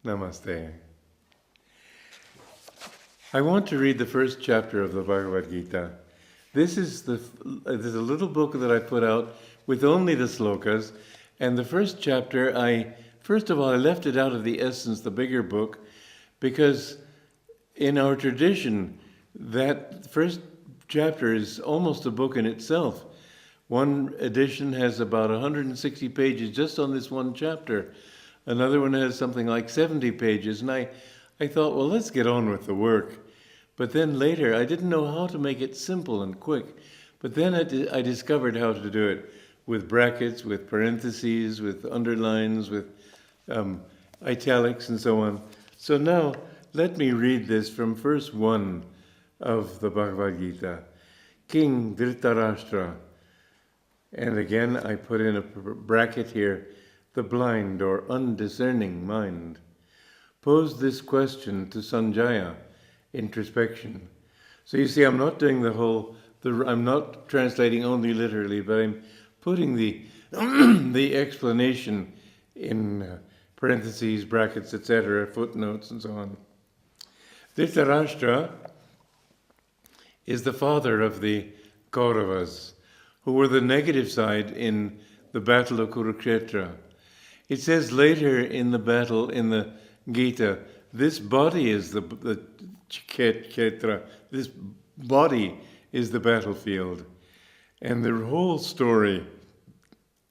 Namaste. I want to read the first chapter of the Bhagavad Gita. This is there's a little book that I put out with only the slokas, and the first chapter, first of all, I left it out of the Essence, the bigger book, because in our tradition, that first chapter is almost a book in itself. One edition has about 160 pages just on this one chapter. Another one has something like 70 pages, and I thought, well, let's get on with the work. But then later, I didn't know how to make it simple and quick. But then I discovered how to do it with brackets, with parentheses, with underlines, with italics, and so on. So now, let me read this from verse 1 of the Bhagavad Gita. King Dhritarashtra, and again I put in a bracket here, the blind or undiscerning mind, posed this question to Sanjaya, introspection. So you see, I'm not doing I'm not translating only literally, but I'm putting the the explanation in parentheses, brackets, etc., footnotes, and so on. Dhritarashtra is the father of the Kauravas, who were the negative side in the battle of Kurukshetra. It says later in the battle, in the Gita, this body is the Kshetra, this body is the battlefield. And the whole story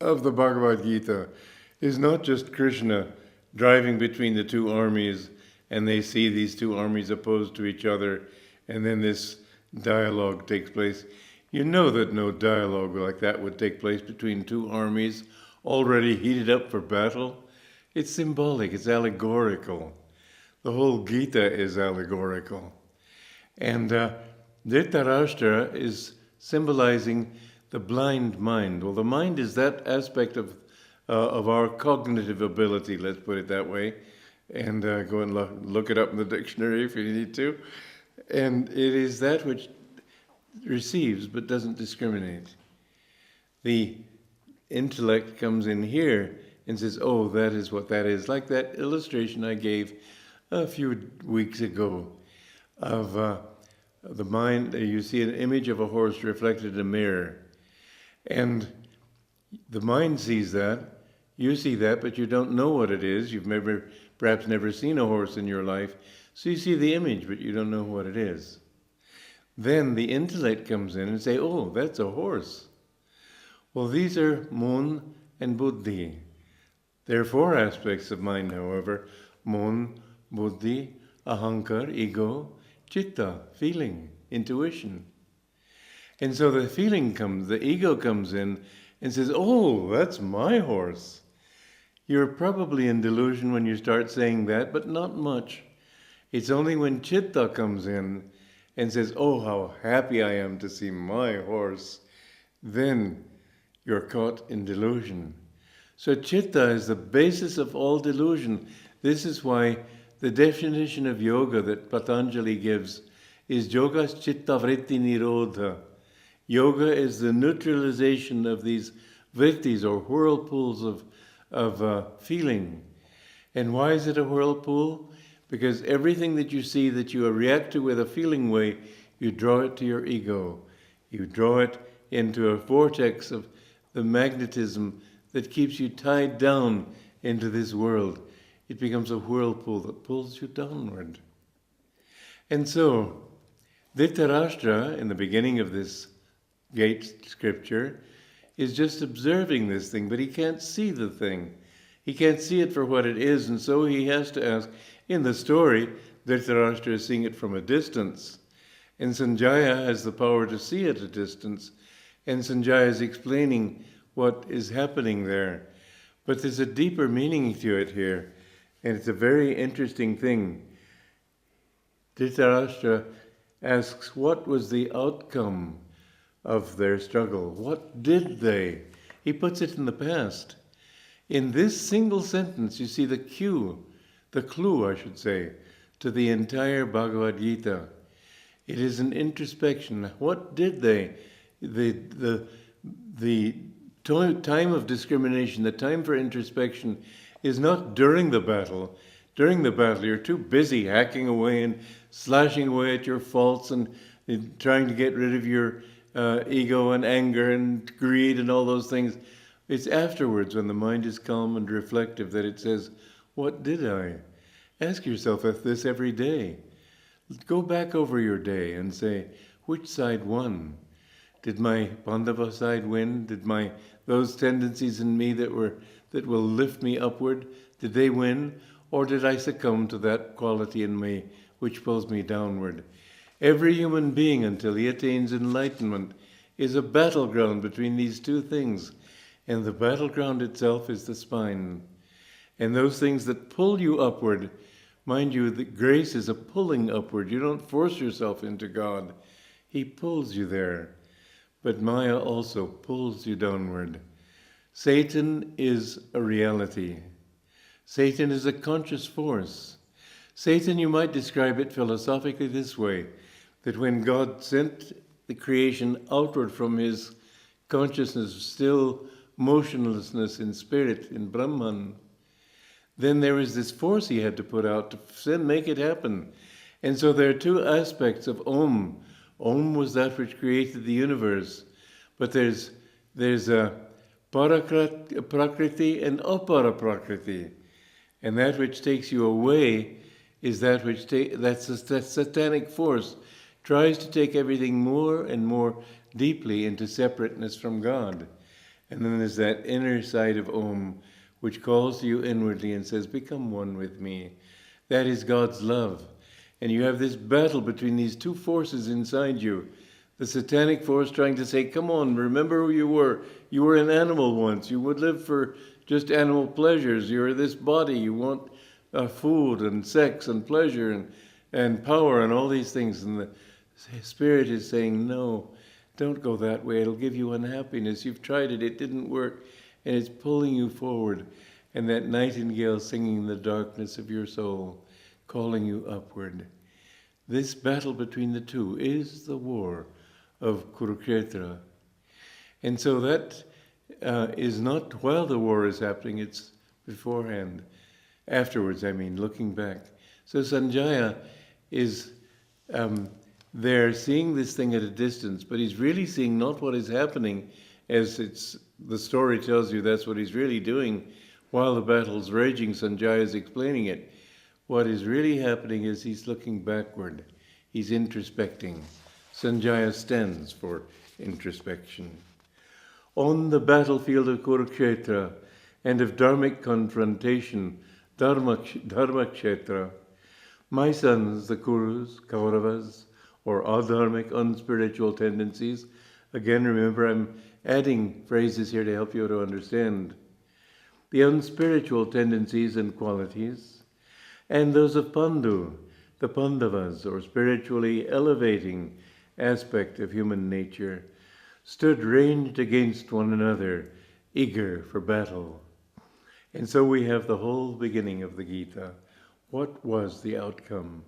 of the Bhagavad Gita is not just Krishna driving between the two armies, and they see these two armies opposed to each other, and then this dialogue takes place. You know that no dialogue like that would take place between two armies already heated up for battle. It's symbolic, it's allegorical. The whole Gita is allegorical. And Dhritarashtra is symbolizing the blind mind. Well, the mind is that aspect of our cognitive ability, let's put it that way. And go and look it up in the dictionary if you need to. And it is that which receives but doesn't discriminate. The intellect comes in here and says, oh, that is what that is. Like that illustration I gave a few weeks ago of the mind. You see an image of a horse reflected in a mirror. And the mind sees that, you see that, but you don't know what it is. You've perhaps never seen a horse in your life. So you see the image, but you don't know what it is. Then the intellect comes in and say, oh, that's a horse. Well, these are mon and buddhi. There are four aspects of mind, however: mon, buddhi, ahankar, ego, chitta, feeling, intuition. And so the feeling comes, the ego comes in and says, oh, that's my horse. You're probably in delusion when you start saying that, but not much. It's only when chitta comes in and says, oh, how happy I am to see my horse, then you're caught in delusion. So chitta is the basis of all delusion. This is why the definition of yoga that Patanjali gives is yogas chitta vritti nirodha. Yoga is the neutralization of these vrittis or whirlpools of feeling. And why is it a whirlpool? Because everything that you see that you react to with a feeling way, you draw it to your ego. You draw it into a vortex of the magnetism that keeps you tied down into this world. It becomes a whirlpool that pulls you downward. And so, Dhritarashtra, in the beginning of this gate scripture, is just observing this thing, but he can't see the thing. He can't see it for what it is, and so he has to ask. In the story, Dhritarashtra is seeing it from a distance, and Sanjaya has the power to see at a distance, and Sanjaya is explaining what is happening there. But there's a deeper meaning to it here, and it's a very interesting thing. Dhritarashtra asks, what was the outcome of their struggle? What did they? He puts it in the past. In this single sentence, you see the clue, I should say, to the entire Bhagavad Gita. It is an introspection. What did they? The time of discrimination, the time for introspection, is not during the battle. during the battle, you're too busy hacking away and slashing away at your faults and trying to get rid of your ego and anger and greed and all those things. It's afterwards, when the mind is calm and reflective, that it says, what did I? Ask yourself this every day. Go back over your day and say, which side won? Did my Pandava side win? Did those tendencies in me that will lift me upward, did they win? Or did I succumb to that quality in me which pulls me downward? Every human being, until he attains enlightenment, is a battleground between these two things. And the battleground itself is the spine. And those things that pull you upward, mind you, that grace is a pulling upward. You don't force yourself into God. He pulls you there. But Maya also pulls you downward. Satan is a reality. Satan is a conscious force. Satan, you might describe it philosophically this way, that when God sent the creation outward from his consciousness, still motionlessness in spirit, in Brahman, then there was this force he had to put out to make it happen. And so there are two aspects of Om. Om was that which created the universe. But there's a prakriti and aparaprakriti. And that which takes you away is that which that's a satanic force, tries to take everything more and more deeply into separateness from God. And then there's that inner side of Om, which calls to you inwardly and says, become one with me. That is God's love. And you have this battle between these two forces inside you. The satanic force trying to say, come on, remember who you were. You were an animal once. You would live for just animal pleasures. You're this body. You want food and sex and pleasure and power and all these things. And the spirit is saying, no, don't go that way. It'll give you unhappiness. You've tried it. It didn't work. And it's pulling you forward. And that nightingale singing in the darkness of your soul, calling you upward. This battle between the two is the war of Kurukshetra. And so that is not while the war is happening, it's beforehand. Afterwards, looking back. So Sanjaya is there seeing this thing at a distance, but he's really seeing not what is happening, as the story tells you that's what he's really doing. While the battle's raging, Sanjaya is explaining it. What is really happening is he's looking backward. He's introspecting. Sanjaya stands for introspection. On the battlefield of Kurukshetra and of dharmic confrontation, Dharmakshetra, my sons, the Kurus, Kauravas, or adharmic, unspiritual tendencies. Again, remember, I'm adding phrases here to help you to understand. The unspiritual tendencies and qualities, and those of Pandu, the Pandavas, or spiritually elevating aspect of human nature, stood ranged against one another, eager for battle. And so we have the whole beginning of the Gita. What was the outcome?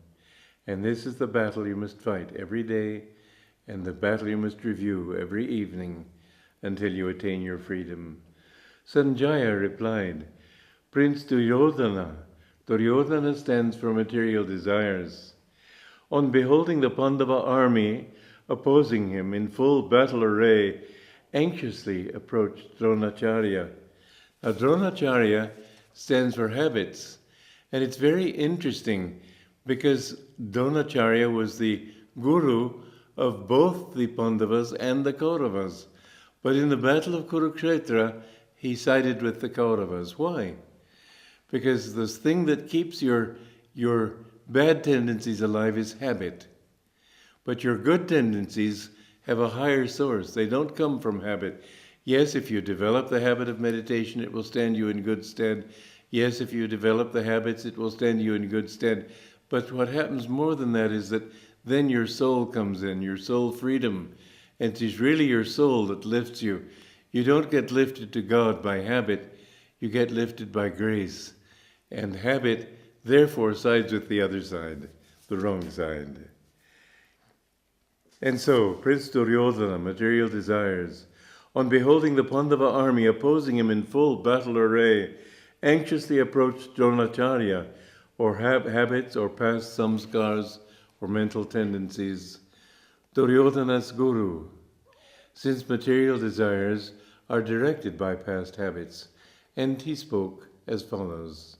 And this is the battle you must fight every day, and the battle you must review every evening until you attain your freedom. Sanjaya replied, Prince Duryodhana. Duryodhana stands for material desires. On beholding the Pandava army opposing him in full battle array, anxiously approached Dronacharya. Now, Dronacharya stands for habits, and it's very interesting because Dronacharya was the guru of both the Pandavas and the Kauravas. But in the battle of Kurukshetra, he sided with the Kauravas. Why? Because the thing that keeps your bad tendencies alive is habit. But your good tendencies have a higher source. They don't come from habit. Yes, if you develop the habit of meditation, it will stand you in good stead. Yes, if you develop the habits, it will stand you in good stead. But what happens more than that is that then your soul comes in, your soul freedom. And it is really your soul that lifts you. You don't get lifted to God by habit. You get lifted by grace. And habit, therefore, sides with the other side, the wrong side. And so, Prince Duryodhana, material desires, on beholding the Pandava army opposing him in full battle array, anxiously approached Dronacharya. or habits, or past samskars, or mental tendencies. Duryodhana's guru, since material desires are directed by past habits, and he spoke as follows.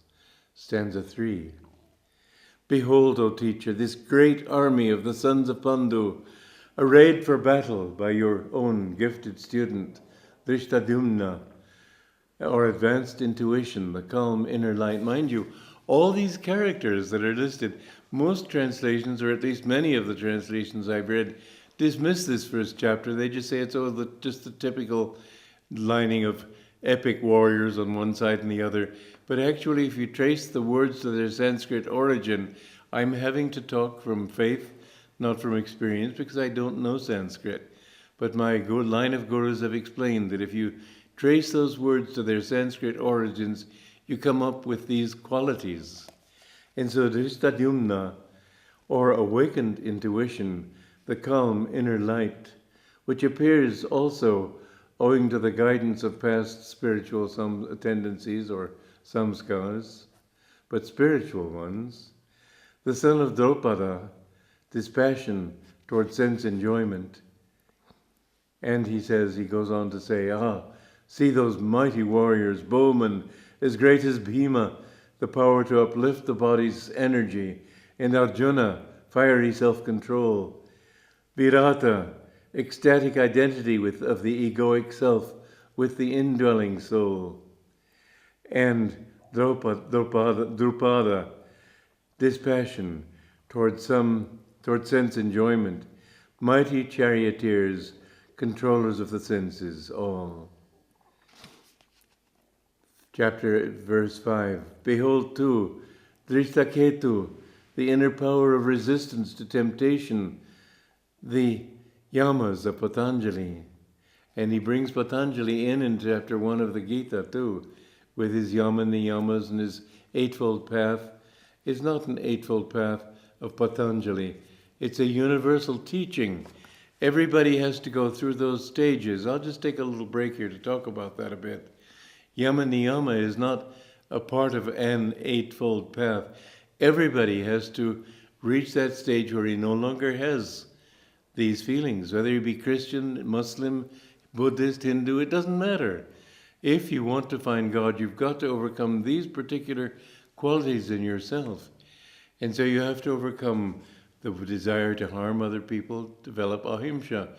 Stanza 3. Behold, O teacher, this great army of the sons of Pandu, arrayed for battle by your own gifted student, Drishtadyumna, or advanced intuition, the calm inner light. Mind you, all these characters that are listed, most translations, or at least many of the translations I've read, dismiss this first chapter. They just say it's just the typical lining of epic warriors on one side and the other. But actually, if you trace the words to their Sanskrit origin, I'm having to talk from faith, not from experience, because I don't know Sanskrit. But my good line of gurus have explained that if you trace those words to their Sanskrit origins, you come up with these qualities. And so Drishtadyumna, or awakened intuition, the calm inner light, which appears also owing to the guidance of past spiritual tendencies or samskars, but spiritual ones, the son of Draupada, dispassion toward sense enjoyment. And he goes on to say, see those mighty warriors, bowmen as great as Bhima, the power to uplift the body's energy, and Arjuna, fiery self-control, Virata, ecstatic identity of the egoic self with the indwelling soul, and Drupada, dispassion toward sense enjoyment, mighty charioteers, controllers of the senses, all. Verse 5. Behold too, Drishtaketu, the inner power of resistance to temptation, the yamas of Patanjali. And he brings Patanjali in chapter 1 of the Gita too, with his yama and the yamas and his eightfold path. It's not an eightfold path of Patanjali. It's a universal teaching. Everybody has to go through those stages. I'll just take a little break here to talk about that a bit. Yama niyama is not a part of an eightfold path. Everybody has to reach that stage where he no longer has these feelings, whether you be Christian, Muslim, Buddhist, Hindu, it doesn't matter. If you want to find God, you've got to overcome these particular qualities in yourself. And so you have to overcome the desire to harm other people, develop ahimsa,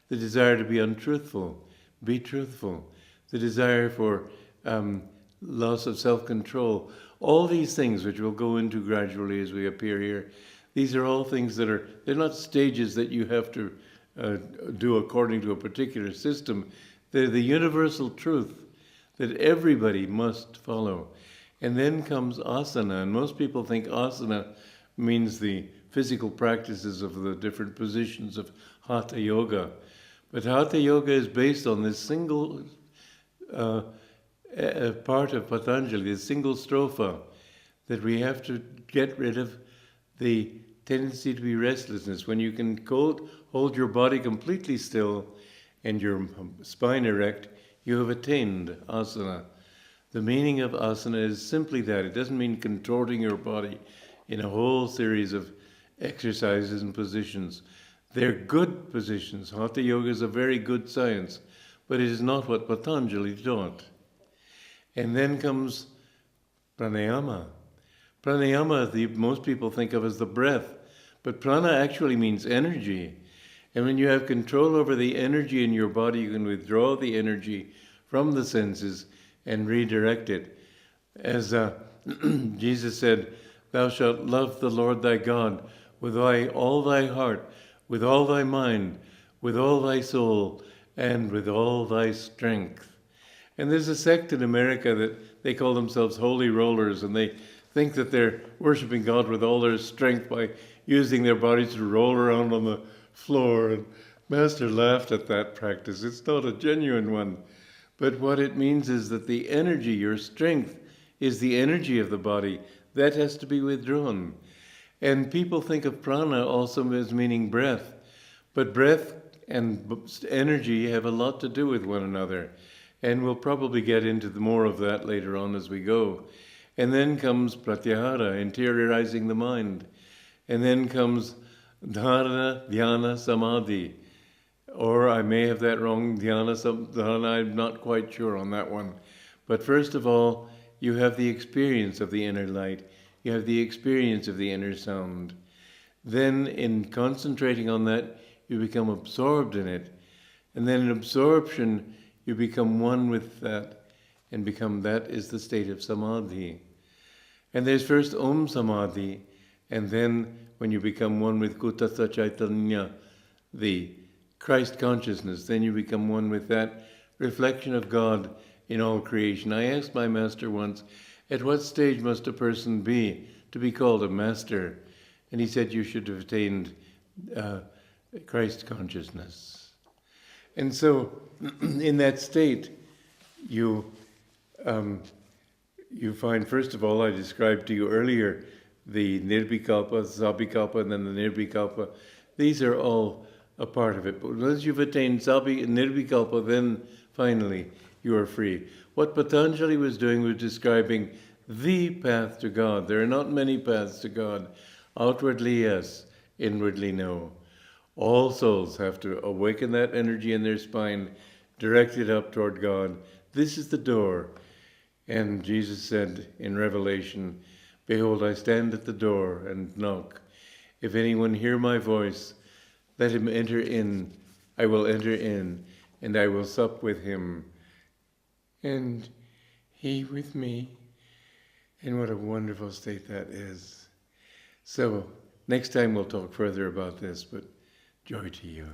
the desire to be untruthful, be truthful, the desire for loss of self-control, all these things which we'll go into gradually as we appear here. These are all things they're not stages that you have to do according to a particular system. They're the universal truth that everybody must follow. And then comes asana, and most people think asana means the physical practices of the different positions of Hatha Yoga. But Hatha Yoga is based on this single part of Patanjali, this single stropha, that we have to get rid of the tendency to be restlessness. When you can hold your body completely still and your spine erect, you have attained asana. The meaning of asana is simply that. It doesn't mean contorting your body in a whole series of exercises and positions. They're good positions. Hatha Yoga is a very good science, but it is not what Patanjali taught. And then comes pranayama. Pranayama, most people think of as the breath, but prana actually means energy. And when you have control over the energy in your body, you can withdraw the energy from the senses and redirect it. As Jesus said, "Thou shalt love the Lord thy God with all thy heart, with all thy mind, with all thy soul, and with all thy strength." And there's a sect in America that they call themselves holy rollers, and they think that they're worshiping God with all their strength by using their bodies to roll around on the floor. And Master laughed at that practice. It's not a genuine one. But what it means is that the energy, your strength, is the energy of the body. That has to be withdrawn. And people think of prana also as meaning breath. But breath and energy have a lot to do with one another. And we'll probably get into more of that later on as we go. And then comes pratyahara, interiorizing the mind. And then comes dharana, dhyana, samadhi. Or I may have that wrong, dhyana, I'm not quite sure on that one. But first of all, you have the experience of the inner light. You have the experience of the inner sound. Then in concentrating on that, you become absorbed in it. And then in absorption, you become one with that. And that is the state of samadhi. And there's first Om Samadhi, and then when you become one with Kutasa Chaitanya, the Christ consciousness, then you become one with that reflection of God in all creation. I asked my master once, at what stage must a person be to be called a master? And he said, you should have attained Christ consciousness. And so, in that state, you find, first of all, I described to you earlier, the nirvikalpa, sabhikalpa, and then the nirvikalpa. These are all a part of it. But once you've attained nirvikalpa, then finally you are free. What Patanjali was doing was describing the path to God. There are not many paths to God. Outwardly, yes. Inwardly, no. All souls have to awaken that energy in their spine, direct it up toward God. This is the door. And Jesus said in Revelation, behold, I stand at the door and knock. If anyone hear my voice, let him enter in. I will enter in, and I will sup with him, and he with me. And what a wonderful state that is. So, next time we'll talk further about this, but joy to you.